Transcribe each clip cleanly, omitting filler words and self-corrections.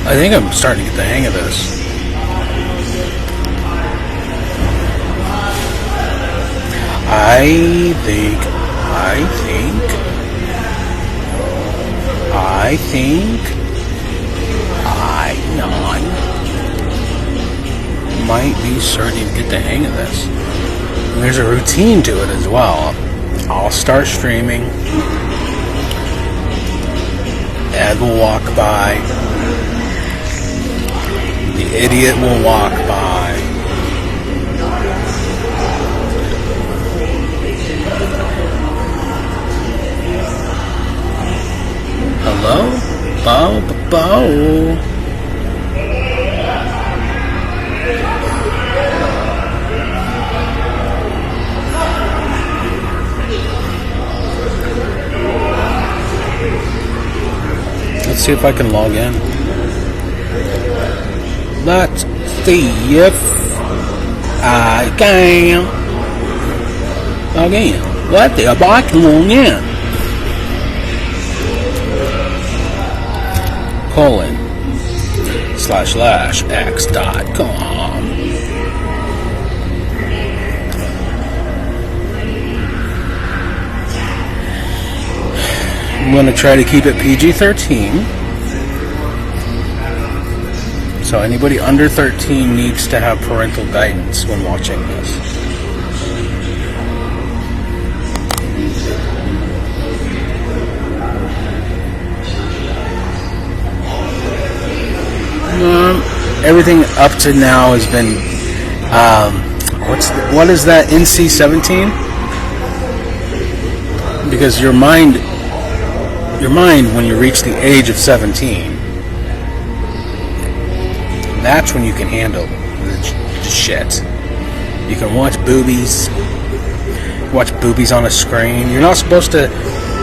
I think I'm starting to get the hang of this. I think I might be starting to get the hang of this. And there's a routine to it as well. I'll start streaming. Ed will walk by. The idiot will walk by. Hello? Bo. Let's see if I can log in. Let's see if I can log in. What the I can log in? ://x.com. I'm going to try to keep it PG-13. So anybody under 13 needs to have parental guidance when watching this. Everything up to now has been what is that, NC-17? Because your mind when you reach the age of 17, that's when you can handle the shit. You can watch boobies on a screen. You're not supposed to,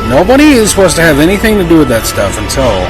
nobody is supposed to have anything to do with that stuff until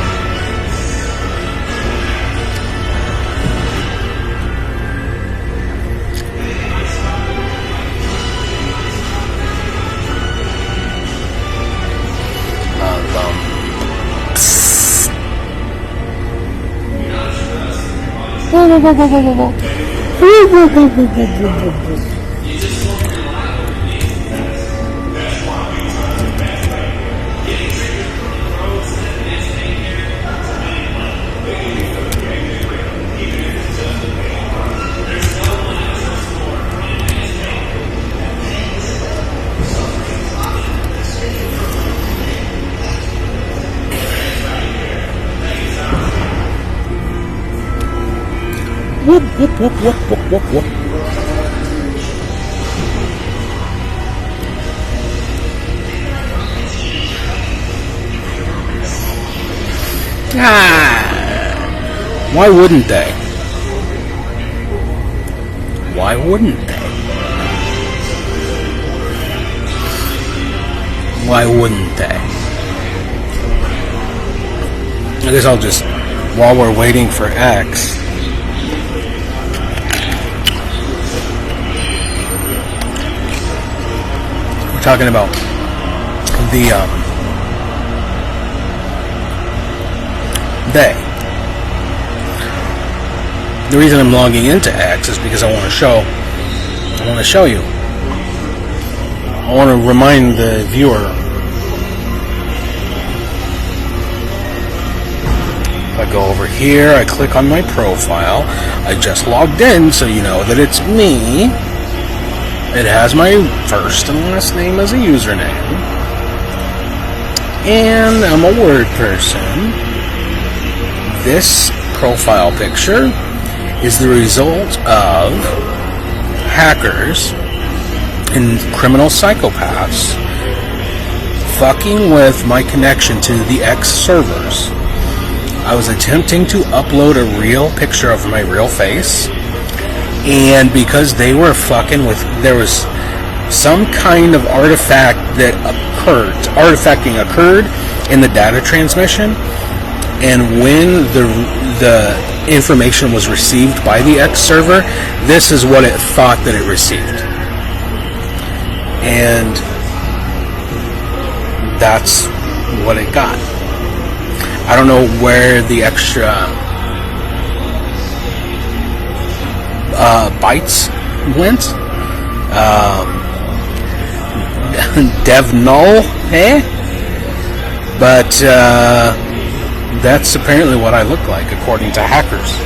whoop. Why wouldn't they? Why wouldn't they? Why wouldn't they? I guess I'll just, while we're waiting for X, we're talking about the reason I'm logging into X is because I want to show you. I want to remind the viewer. If I go over here, I click on my profile. I just logged in, so you know that it's me. It has my first and last name as a username. And I'm a Word person. This profile picture is the result of hackers and criminal psychopaths fucking with my connection to the X servers. I was attempting to upload a real picture of my real face, and because they were fucking with, there was some kind of artifacting occurred in the data transmission, and when the information was received by the X server, this is what it thought that it received. And that's what it got. I don't know where the extra bytes went. Dev null, But that's apparently what I look like, according to hackers.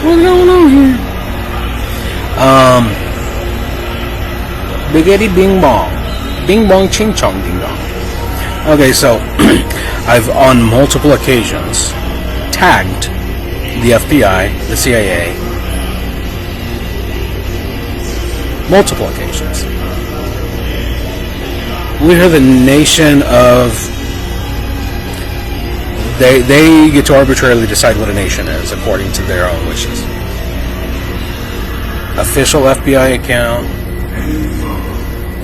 What's going on here? Biggity bing bong. Bing bong ching chong ding dong. Okay, so I've on multiple occasions tagged the FBI, the CIA. Multiple occasions. We are the nation of... They get to arbitrarily decide what a nation is according to their own wishes. Official FBI account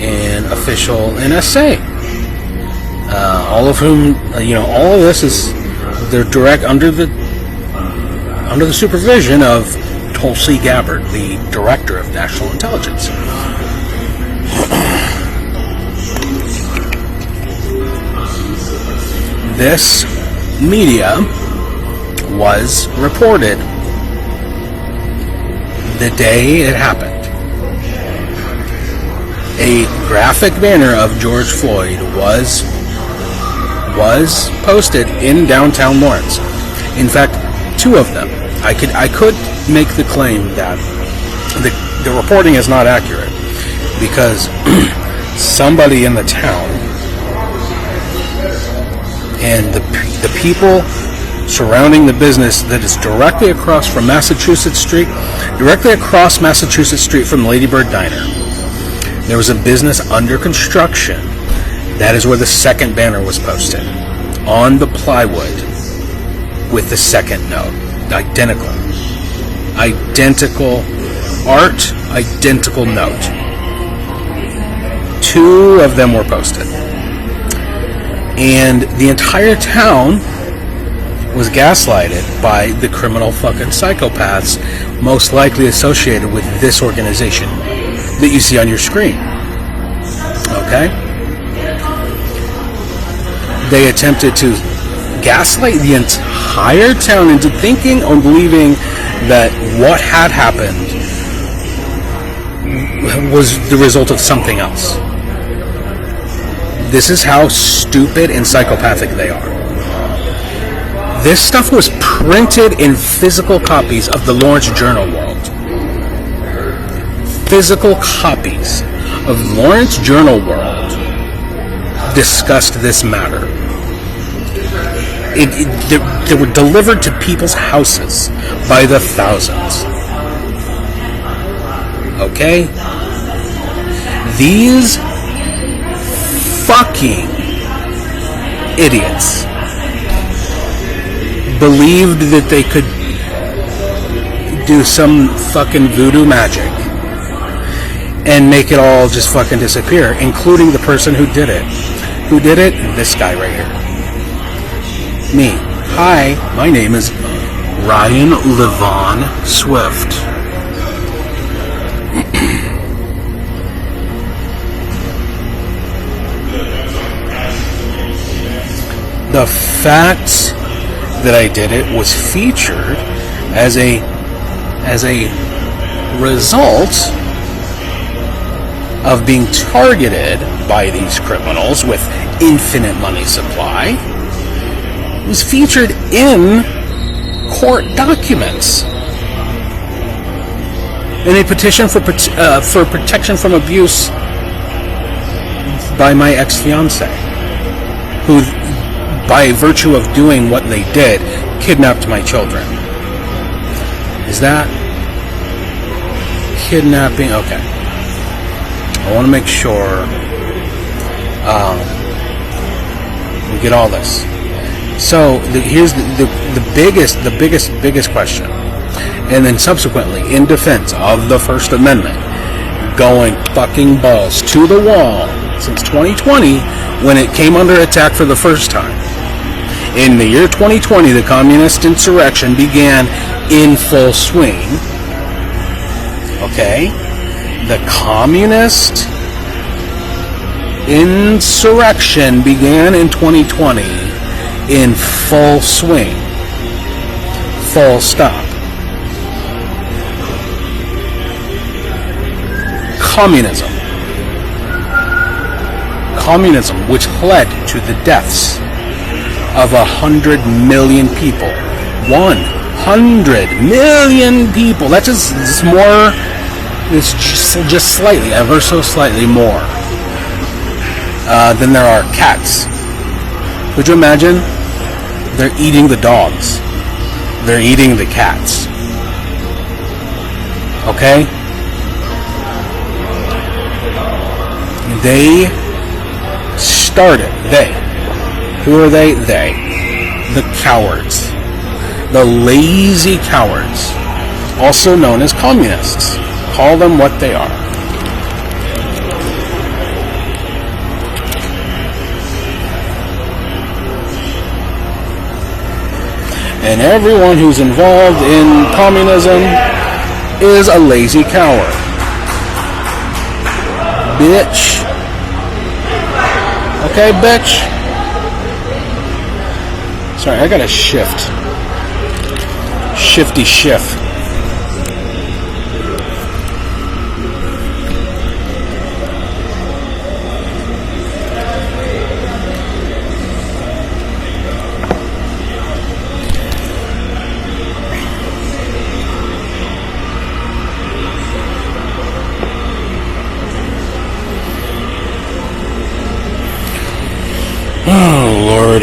and official NSA. All of whom, all of this is, they're direct under the supervision of Tulsi Gabbard, the Director of National Intelligence. This media was reported the day it happened. A graphic banner of George Floyd was posted in downtown Lawrence. In fact, two of them. I could make the claim that the reporting is not accurate because somebody in the town and the people surrounding the business that is directly across from Massachusetts Street, directly across Massachusetts Street from the Lady Bird Diner, there was a business under construction. That is where the second banner was posted, on the plywood with the second note. Identical art, identical note. Two of them were posted. And the entire town was gaslighted by the criminal fucking psychopaths most likely associated with this organization that you see on your screen. Okay? They attempted to gaslight the entire town into thinking or believing that what had happened was the result of something else. This is how stupid and psychopathic they are. This stuff was printed in physical copies of the Lawrence Journal World. Physical copies of Lawrence Journal World discussed this matter. They were delivered to people's houses by the thousands. Okay? These fucking idiots believed that they could do some fucking voodoo magic and make it all just fucking disappear, including the person who did it. Who did it? This guy right here. Me. Hi, my name is Ryan Levon Swift. The fact that I did it was featured as a result of being targeted by these criminals with infinite money supply. It was featured in court documents in a petition for protection from abuse by my ex-fiance, who, by virtue of doing what they did, kidnapped my children. Is that kidnapping? Okay. I want to make sure we get all this. So here's the biggest question, and then subsequently, in defense of the First Amendment, going fucking balls to the wall since 2020, when it came under attack for the first time. In the year 2020, the communist insurrection began in full swing. Okay? The communist insurrection began in 2020 in full swing. Full stop. Communism. Communism, which led to the deaths of 100 million people. 100 million people. That's just more. It's just slightly, ever so slightly more than there are cats. Could you imagine? They're eating the dogs. They're eating the cats. Okay? They started. They. Who are they? They. The cowards. The lazy cowards. Also known as communists. Call them what they are. And everyone who's involved in communism is a lazy coward. Bitch. Okay, bitch? Sorry, I gotta shift. Shifty shift. Oh, Lord.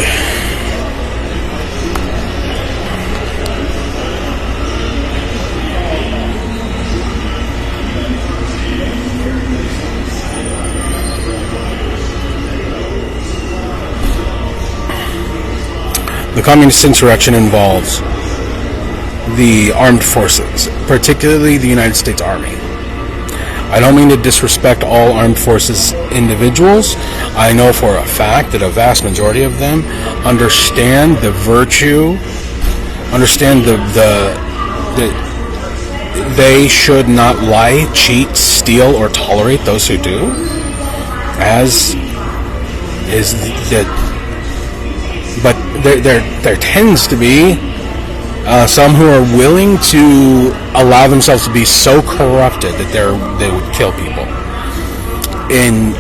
The communist insurrection involves the armed forces, particularly the United States Army. I don't mean to disrespect all armed forces individuals. I know for a fact that a vast majority of them understand the virtue, understand the they should not lie, cheat, steal, or tolerate those who do, as is but there tends to be some who are willing to allow themselves to be so corrupted that they would kill people in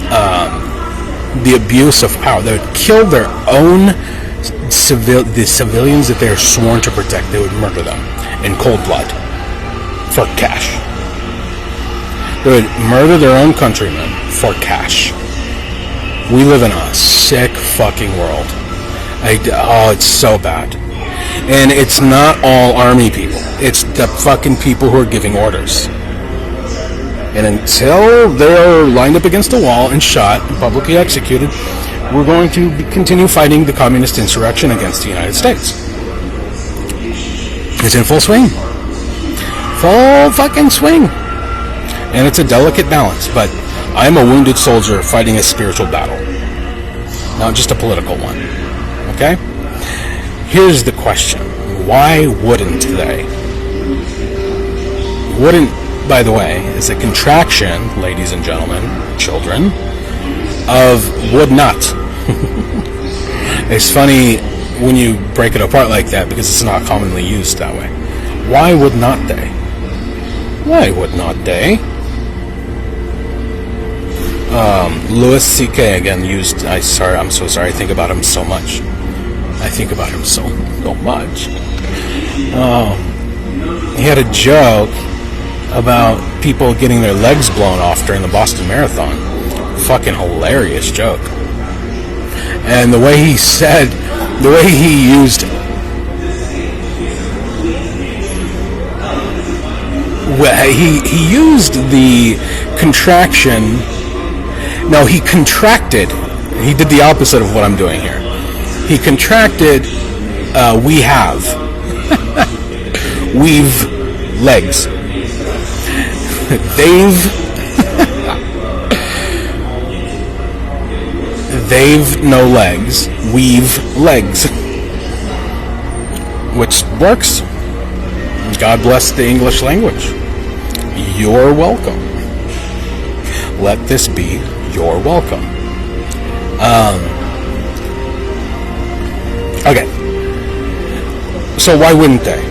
the abuse of power. They would kill their own the civilians that they are sworn to protect. They would murder them in cold blood for cash. They would murder their own countrymen for cash. We live in a sick fucking world. It's so bad. And it's not all army people. It's the fucking people who are giving orders. And until they're lined up against a wall and shot and publicly executed, we're going to continue fighting the communist insurrection against the United States. It's in full swing. Full fucking swing. And it's a delicate balance, but I'm a wounded soldier fighting a spiritual battle. Not just a political one. Okay? Here's the question. Why wouldn't they? Wouldn't, by the way, is a contraction, ladies and gentlemen, children, of would not. It's funny when you break it apart like that because it's not commonly used that way. Why would not they? Why would not they? Louis C.K. again used, I'm so sorry, I think about him so much. I think about him so much. He had a joke about people getting their legs blown off during the Boston Marathon. Fucking hilarious joke. And the way he said, the way he used, well, he used the contraction. No, he contracted. He did the opposite of what I'm doing here. He contracted, we have. We've legs. They've no legs. We've legs. Which works. God bless the English language. You're welcome. Let this be your welcome. Okay. So why wouldn't they?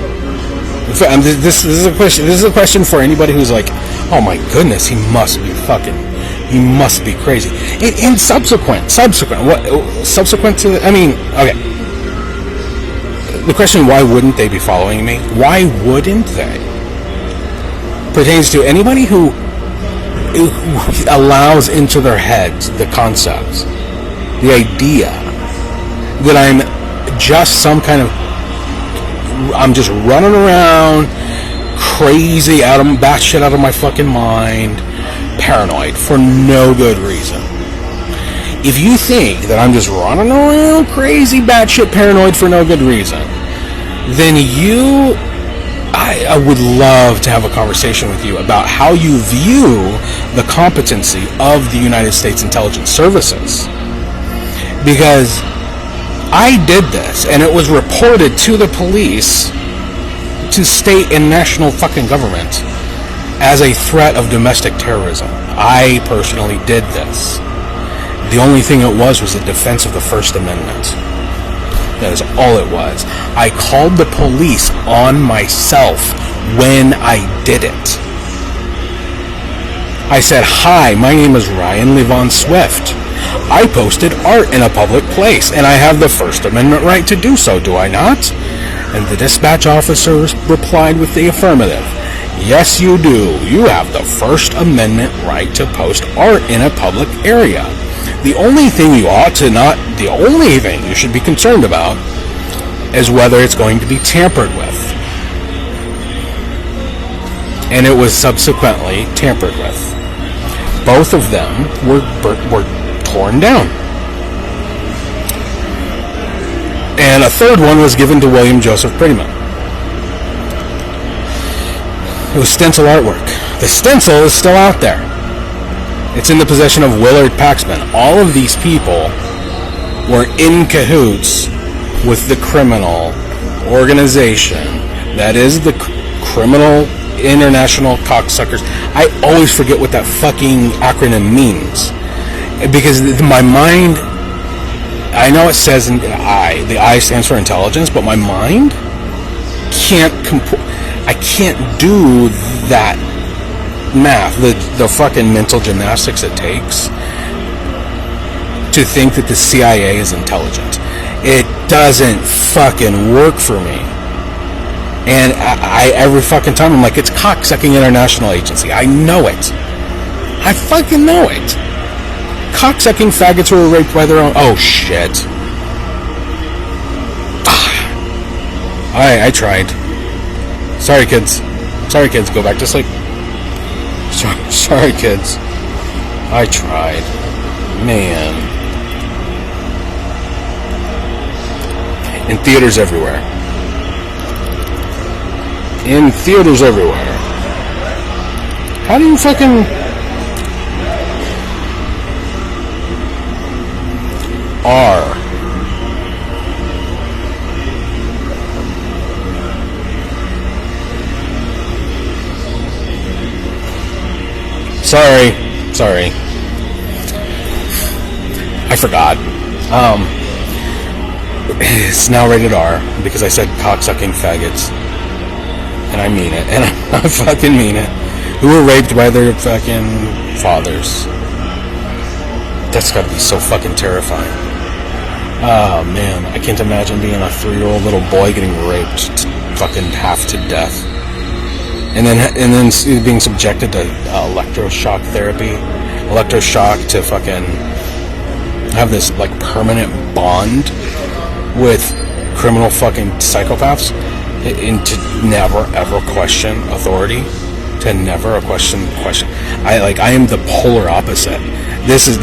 This is a question. This is a question for anybody who's like, "Oh my goodness, he must be crazy." And subsequent, what subsequent to? I mean, okay. The question, why wouldn't they be following me? Why wouldn't they? Pertains to anybody who allows into their heads the concept, the idea that I'm just some kind of, I'm just running around crazy, batshit out of my fucking mind, paranoid for no good reason. If you think that I'm just running around crazy, batshit paranoid for no good reason, then I would love to have a conversation with you about how you view the competency of the United States Intelligence Services. Because I did this, and it was reported to the police, to state and national fucking government, as a threat of domestic terrorism. I personally did this. The only thing it was a defense of the First Amendment. That is all it was. I called the police on myself when I did it. I said, "Hi, my name is Ryan Levon Swift. I posted art in a public place, and I have the First Amendment right to do so, do I not?" And the dispatch officer replied with the affirmative. "Yes, you do. You have the First Amendment right to post art in a public area. The only thing you should be concerned about is whether it's going to be tampered with." And it was subsequently tampered with. Both of them were torn down. And a third one was given to William Joseph Prettyman. It was stencil artwork. The stencil is still out there. It's in the possession of Willard Paxman. All of these people were in cahoots with the criminal organization that is the criminal international cocksuckers. I always forget what that fucking acronym means, because my mind, I know it says in the I stands for intelligence, but my mind I can't do that math, the fucking mental gymnastics it takes to think that the CIA is intelligent. It doesn't fucking work for me. And I every fucking time I'm like, it's cocksucking international agency. I know it. I fucking know it. Cocksucking faggots who were raped by their own. Oh shit. I tried. Sorry kids. Go back to sleep. Sorry kids. I tried. Man. In theaters everywhere. How do you fucking... R. Sorry. I forgot. It's now rated R because I said cocksucking faggots. And I mean it. And I fucking mean it. Who were raped by their fucking fathers. That's gotta be so fucking terrifying. Oh man, I can't imagine being a 3-year-old little boy getting raped fucking half to death. And then being subjected to electroshock therapy. Electroshock to fucking have this like permanent bond with criminal fucking psychopaths, and to never ever question authority, to never question. I am the polar opposite. This is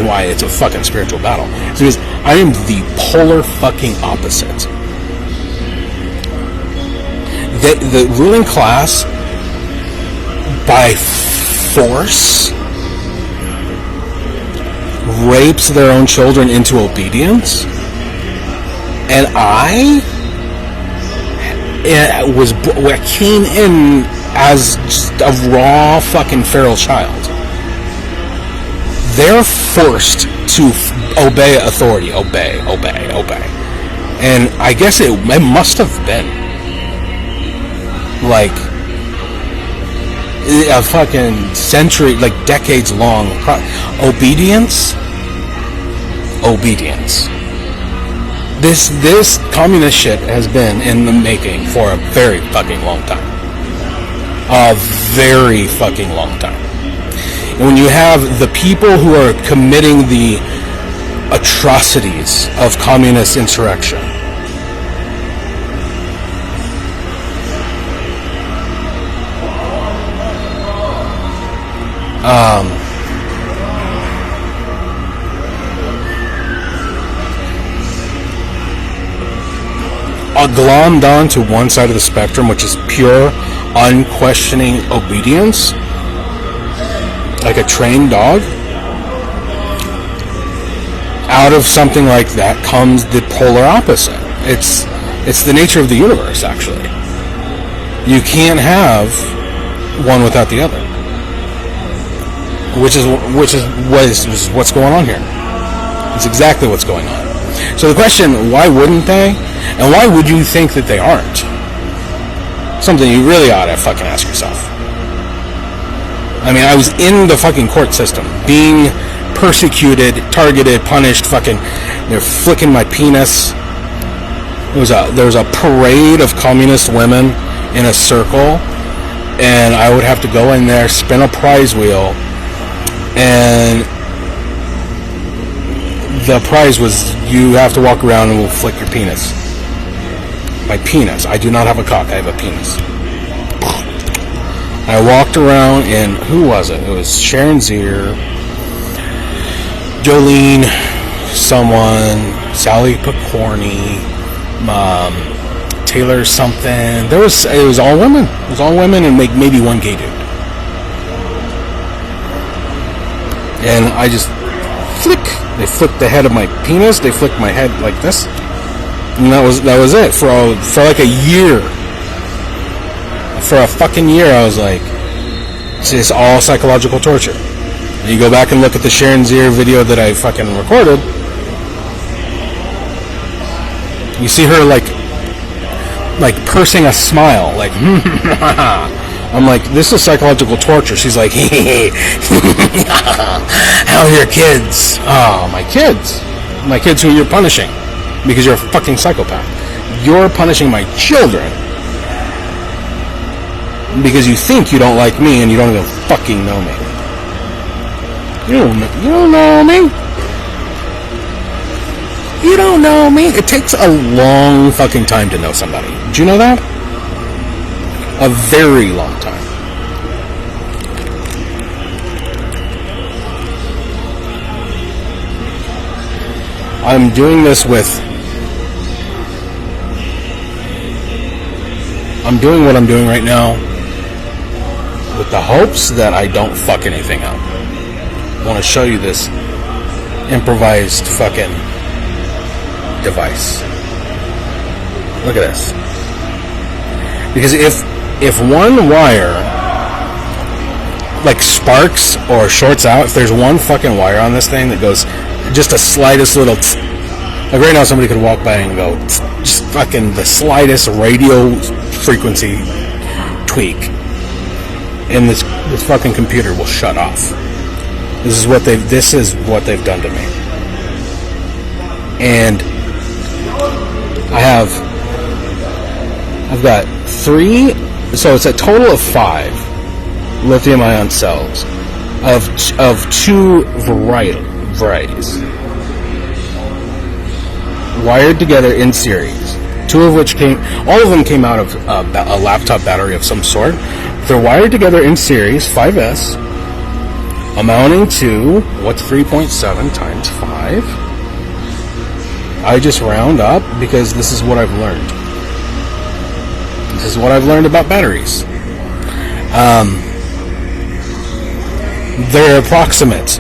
why it's a fucking spiritual battle. It's because I am the polar fucking opposite. The ruling class, by force, rapes their own children into obedience, and I came in as just a raw fucking feral child. They're forced to obey authority, obey, and I guess it must have been. like a fucking century, like decades long obedience. This communist shit has been in the making for a very fucking long time. A very fucking long time. And when you have the people who are committing the atrocities of communist insurrection, glommed on to one side of the spectrum, which is pure, unquestioning obedience, like a trained dog. Out of something like that comes the polar opposite. It's the nature of the universe, actually. You can't have one without the other. Which is what's going on here. It's exactly what's going on. So the question, why wouldn't they? And why would you think that they aren't? Something you really ought to fucking ask yourself. I mean, I was in the fucking court system, being persecuted, targeted, punished, they're flicking my penis. There was a parade of communist women in a circle, and I would have to go in there, spin a prize wheel, and the prize was you have to walk around and we'll flick your penis. My penis. I do not have a cock, I have a penis. I walked around, and who was it? It was Sharon Zier, Jolene, someone, Sally Picorni, Taylor something. It was all women. It was all women and maybe one gay dude. And I just flick. They flicked the head of my penis. They flicked my head like this, and that was it for like a year. For a fucking year, I was like, it's all psychological torture. And you go back and look at the Sharon Zier video that I fucking recorded. You see her like pursing a smile, like. I'm like, this is psychological torture. She's like, hey, how are your kids? Oh, my kids. My kids who you're punishing because you're a fucking psychopath. You're punishing my children because you think you don't like me and you don't even fucking know me. You don't know me. You don't know me. It takes a long fucking time to know somebody. Did you know that? A very long time. I'm doing this I'm doing what I'm doing right now with the hopes that I don't fuck anything up. I want to show you this improvised fucking device. Look at this. Because if one wire like sparks or shorts out, if there's one fucking wire on this thing that goes just the slightest little like right now somebody could walk by and go just fucking the slightest radio frequency tweak and this fucking computer will shut off. This is what they've done to me. And I've got 3, so it's a total of 5 lithium-ion cells of 2 varieties wired together in series. 2 of which all of them came out of a laptop battery of some sort. They're wired together in series, 5S, amounting to, what's 3.7 times 5? I just round up because this is what I've learned. This is what I've learned about batteries. They're approximate.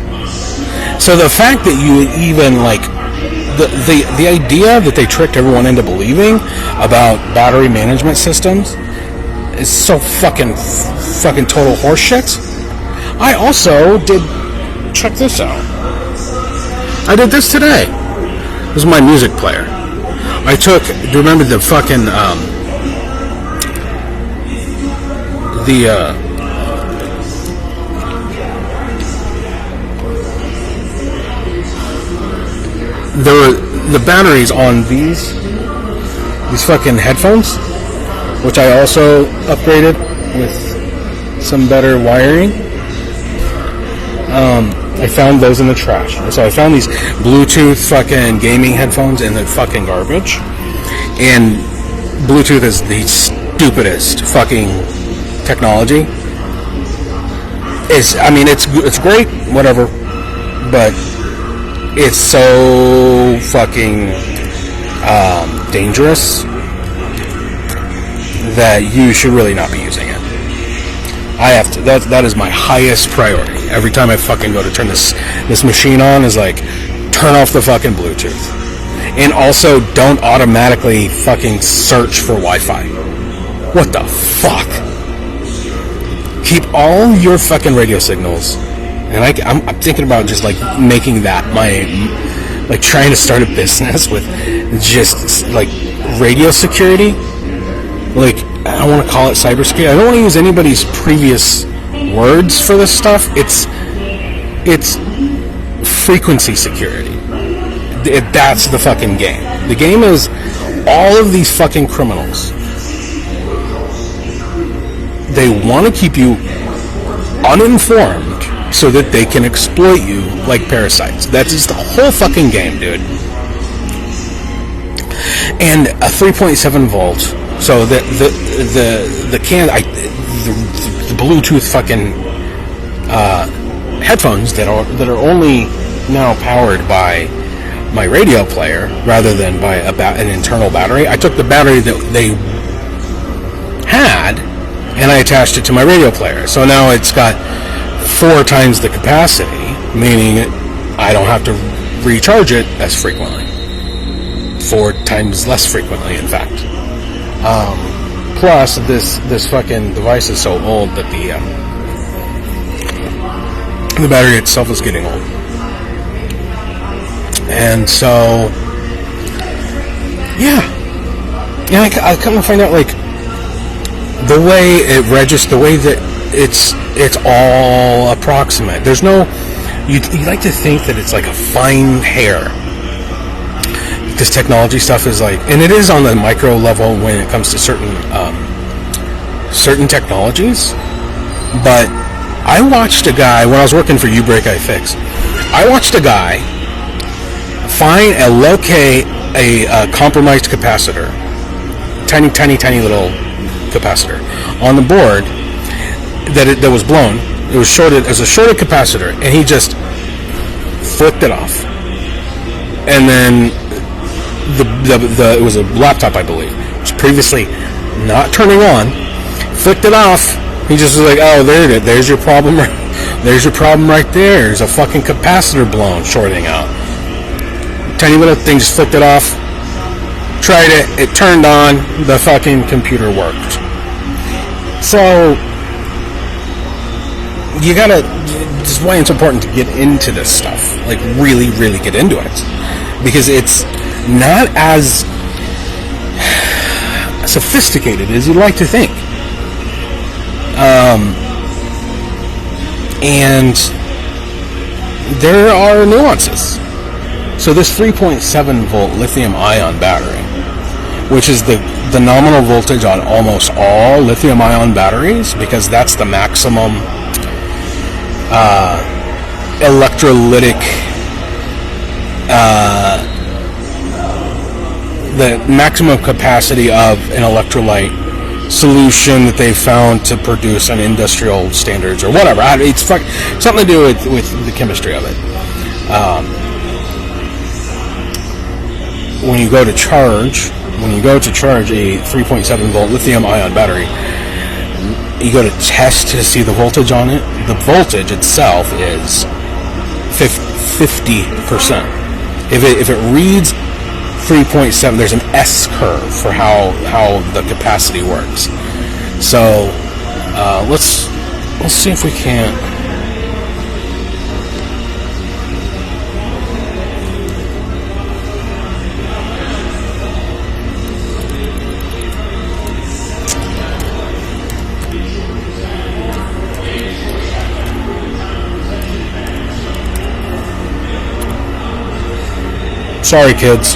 So the fact that you even like the idea that they tricked everyone into believing about battery management systems is so fucking total horseshit. I also did, check this out. I did this today. This is my music player. Do you remember the fucking the batteries on these fucking headphones, which I also upgraded with some better wiring. I found those in the trash. So I found these Bluetooth fucking gaming headphones in the fucking garbage. And Bluetooth is the stupidest fucking technology. It's great, whatever, but it's so fucking dangerous that you should really not be using it. I have to. That is my highest priority. Every time I fucking go to turn this machine on, is like, turn off the fucking Bluetooth, and also don't automatically fucking search for Wi-Fi. What the fuck? Keep all your fucking radio signals, and I'm thinking about just like making that like trying to start a business with just like radio security. Like, I don't want to call it cybersecurity. I don't want to use anybody's previous words for this stuff. It's frequency security. That's the fucking game. The game is all of these fucking criminals. They want to keep you uninformed so that they can exploit you like parasites. That's just the whole fucking game, dude. And a 3.7 volt. So the Bluetooth fucking headphones that are only now powered by my radio player rather than by an internal battery. I took the battery that they had and I attached it to my radio player. So now it's got 4 times the capacity, meaning I don't have to recharge it as frequently. 4 times less frequently, in fact. Plus, this fucking device is so old that the battery itself is getting old. And so, yeah. And I come to find out, like, the way it registers, the way that it's all approximate. There's no, you like to think that it's like a fine hair. This technology stuff is like, and it is on the micro level when it comes to certain technologies. But I watched a guy when I was working for U-Break iFix. I watched a guy find and locate a compromised capacitor, tiny little capacitor on the board that was blown. It was shorted as a shorted capacitor, and he just flipped it off, and then. It was a laptop, I believe, which previously not turning on, flicked it off. He just was like, oh, there it is. There's your problem. There's your problem right there. There's a fucking capacitor blown, shorting out. Tiny little thing, just flicked it off. Tried it. It turned on. The fucking computer worked. So you gotta. This is why it's important to get into this stuff. Like, really, really get into it, because it's not as sophisticated as you'd like to think. And there are nuances. So this 3.7 volt lithium ion battery, which is the nominal voltage on almost all lithium ion batteries, because that's the maximum electrolytic the maximum capacity of an electrolyte solution that they found to produce on industrial standards or whatever. It's something to do with the chemistry of it. When you go to charge a 3.7 volt lithium ion battery, you go to test to see the voltage on it. The voltage itself is 50%. If it reads 3.7, there's an S curve for how the capacity works. So let's see if we can't. Sorry, kids.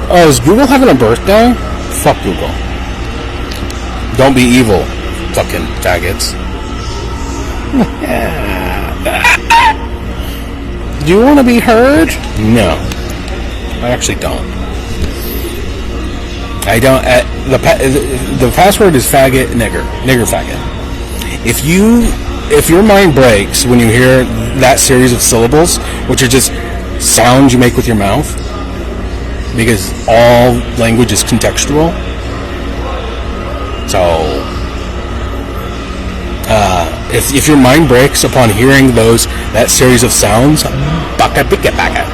Oh, is Google having a birthday? Fuck Google. Don't be evil, fucking faggots. Do you want to be heard? No. I actually don't. I don't. The password is faggot nigger faggot. If your mind breaks when you hear that series of syllables, which are just sounds you make with your mouth, because all language is contextual. So, if your mind breaks upon hearing that series of sounds, baka bika baka,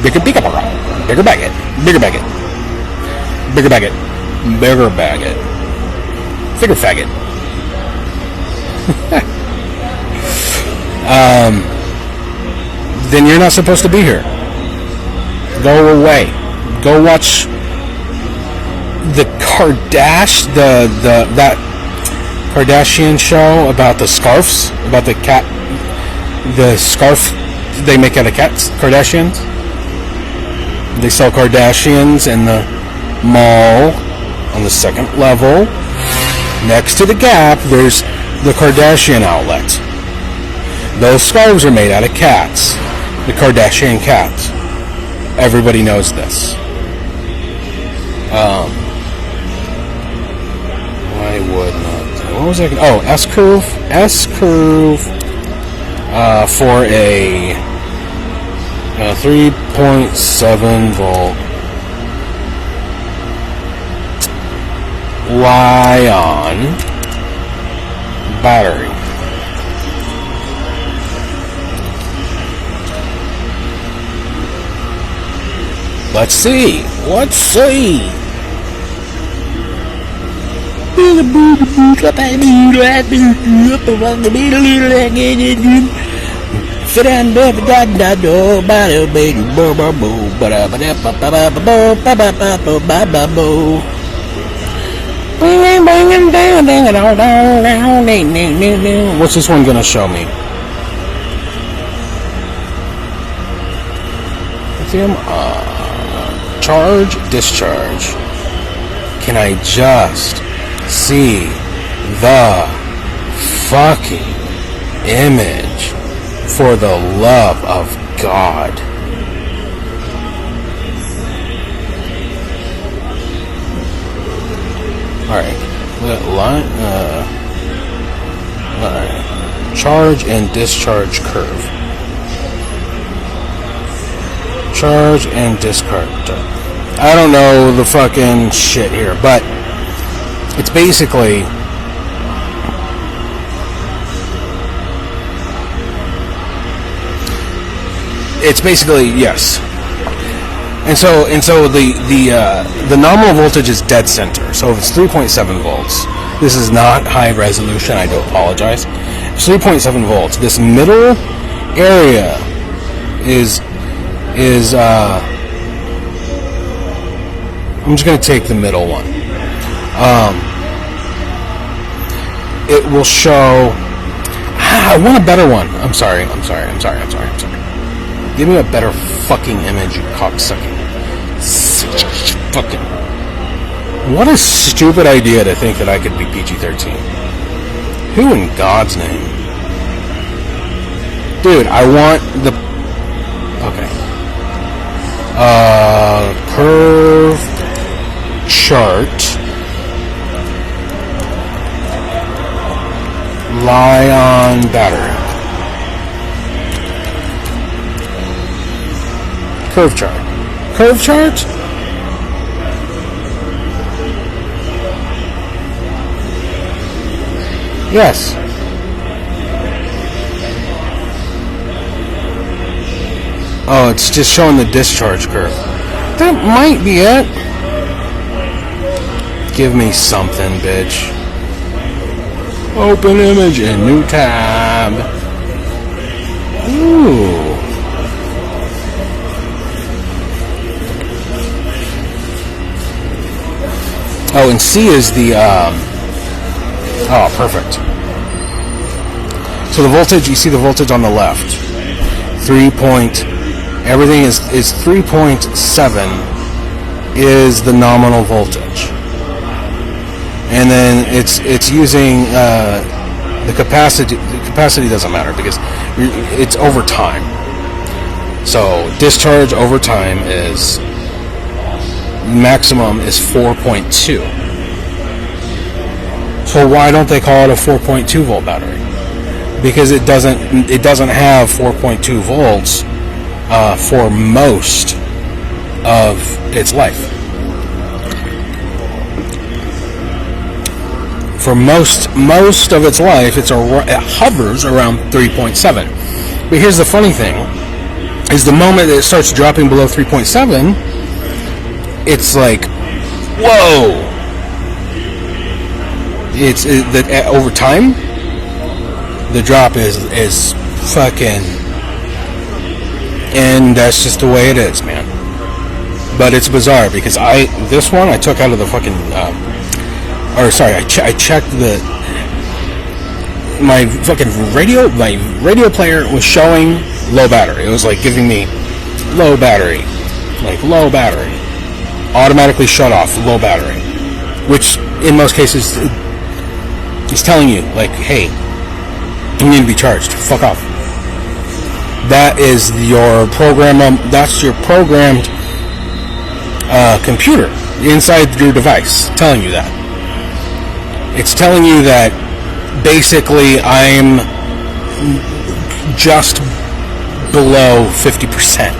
bigger bika baka, bigger baguette, bigger baguette, bigger baguette, bigger baguette, bigger faggot. Then you're not supposed to be here. Go away. Go watch the that Kardashian show about the scarves, about the scarf they make out of cats. Kardashians. They sell Kardashians in the mall on the second level. Next to the Gap, there's the Kardashian outlet. Those scarves are made out of cats. The Kardashian cats. Everybody knows this. I would not. What was I? Oh, S-curve for a 3.7 volt Li-ion battery. Let's see. What's this one gonna show me? Lithium charge, discharge. Can I just see the fucking image, for the love of God? Alright. Alright. Charge and discharge curve. Charge and discharge. I don't know the fucking shit here, but it's basically yes. And so the nominal voltage is dead center. So if it's 3.7 volts, this is not high resolution. I do apologize. It's 3.7 volts. This middle area is I'm just going to take the middle one. It will show. I want a better one. I'm sorry. Give me a better fucking image, you cocksucking. Fucking. What a stupid idea to think that I could be PG-13. Who in God's name? Dude, I want the. Okay. Curve chart. Li-ion battery. Curve chart. Curve chart? Yes. Oh, it's just showing the discharge curve. That might be it. Give me something, bitch. Open image in new tab. Ooh. Oh, and C is the, oh, perfect. So the voltage, you see the voltage on the left. Everything is 3.7 is the nominal voltage, and then it's using the capacity. The capacity doesn't matter because it's over time. So discharge over time is maximum is 4.2. So why don't they call it a 4.2 volt battery? Because it doesn't have 4.2 volts for most of its life. For most of its life, it hovers around 3.7. But here's the funny thing: is the moment that it starts dropping below 3.7, it's like, whoa! It's that over time, the drop is fucking, and that's just the way it is, man. But it's bizarre because this one I took out of the fucking, I checked my fucking radio player was showing low battery. It was like giving me low battery, automatically shut off, low battery, which in most cases is telling you like, hey, you need to be charged. Fuck off. That is your program. That's your programmed computer inside your device telling you that. It's telling you that basically I'm just below 50%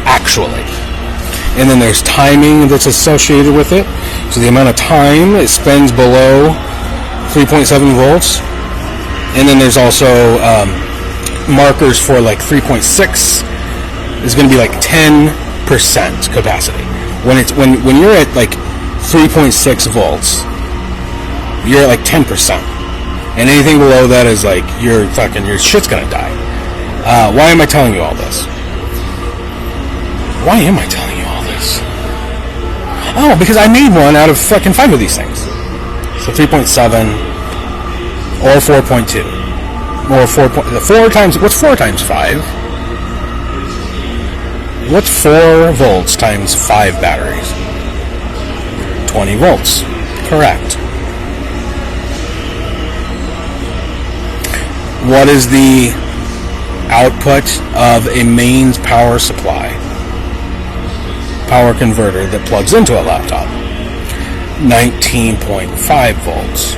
actually. And then there's timing that's associated with it. So the amount of time it spends below 3.7 volts. And then there's also markers for like 3.6 is going to be like 10% capacity. When you're at like 3.6 volts, you're at like 10%. And anything below that is like your shit's going to die. Why am I telling you all this? Why am I telling you all this? Oh, because I made one out of fucking 5 of these things. So 3.7 or 4.2 or 4 times. What's 4 times 5? What's 4 volts times 5 batteries? 20 volts. Correct. What is the output of a mains power supply? Power converter that plugs into a laptop. 19.5 volts.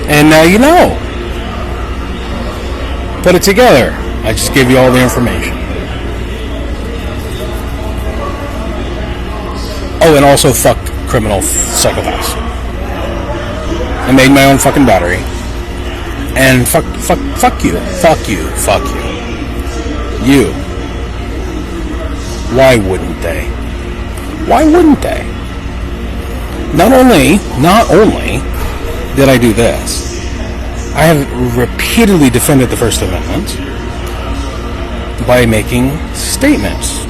And now you know. Put it together. I just gave you all the information. Oh, and also fuck criminal psychopaths. I made my own fucking battery. And fuck you. You. Why wouldn't they? Why wouldn't they? Not only did I do this, I have repeatedly defended the First Amendment by making statements.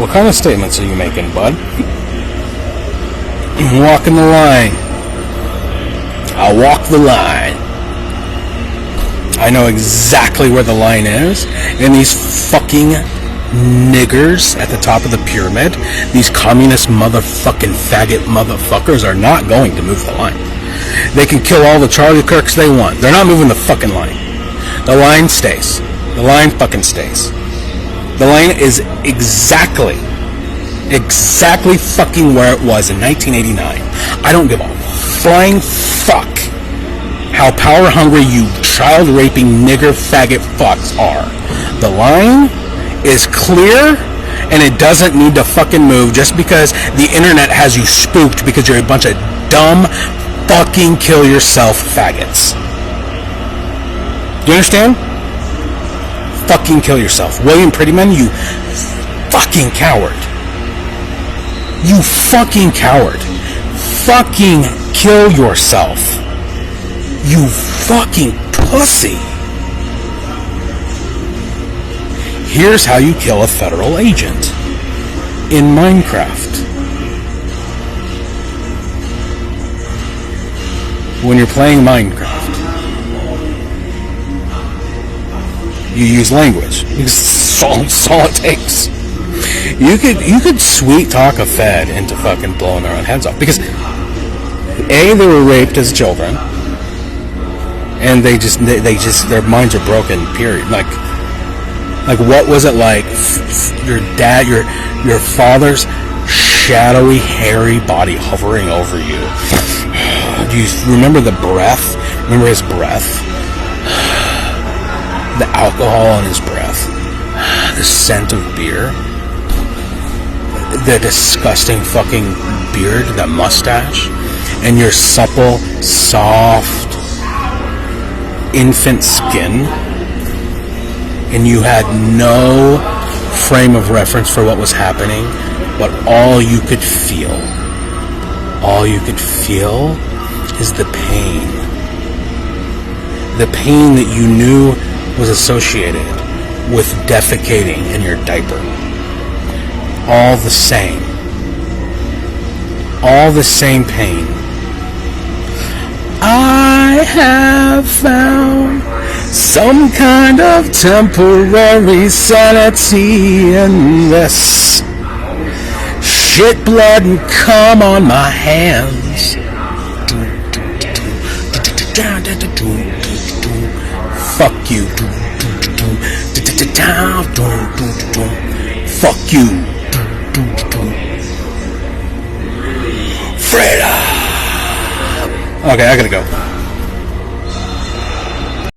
What kind of statements are you making, bud? Walking the line. I'll walk the line. I know exactly where the line is, and these fucking niggers at the top of the pyramid, these communist motherfucking faggot motherfuckers are not going to move the line. They can kill all the Charlie Kirks they want. They're not moving the fucking line. The line stays. The line fucking stays. The line is exactly fucking where it was in 1989. I don't give a flying fuck how power hungry you child raping nigger faggot fucks are. The line is clear and it doesn't need to fucking move just because the internet has you spooked because you're a bunch of dumb fucking kill yourself faggots. Do you understand? Fucking kill yourself. William Prettyman, you fucking coward. You fucking coward. Fucking kill yourself. You fucking pussy. Here's how you kill a federal agent. In Minecraft. when you're playing Minecraft, you use language. That's all it takes. You could sweet talk a Fed into fucking blowing their own heads off, because A, they were raped as children, and they just their minds are broken. Period. Like what was it like? Your dad, your father's shadowy, hairy body hovering over you. Do you remember the breath? Remember his breath? The alcohol in his breath. The scent of beer. The disgusting fucking beard, that mustache. And your supple, soft, infant skin. And you had no frame of reference for what was happening, but all you could feel is the pain. The pain that you knew was associated with defecating in your diaper. All the same pain. I have found some kind of temporary sanity in this. Shit, blood, and cum on my hands. Fuck you. Fuck you. Freedom. Okay, I gotta go.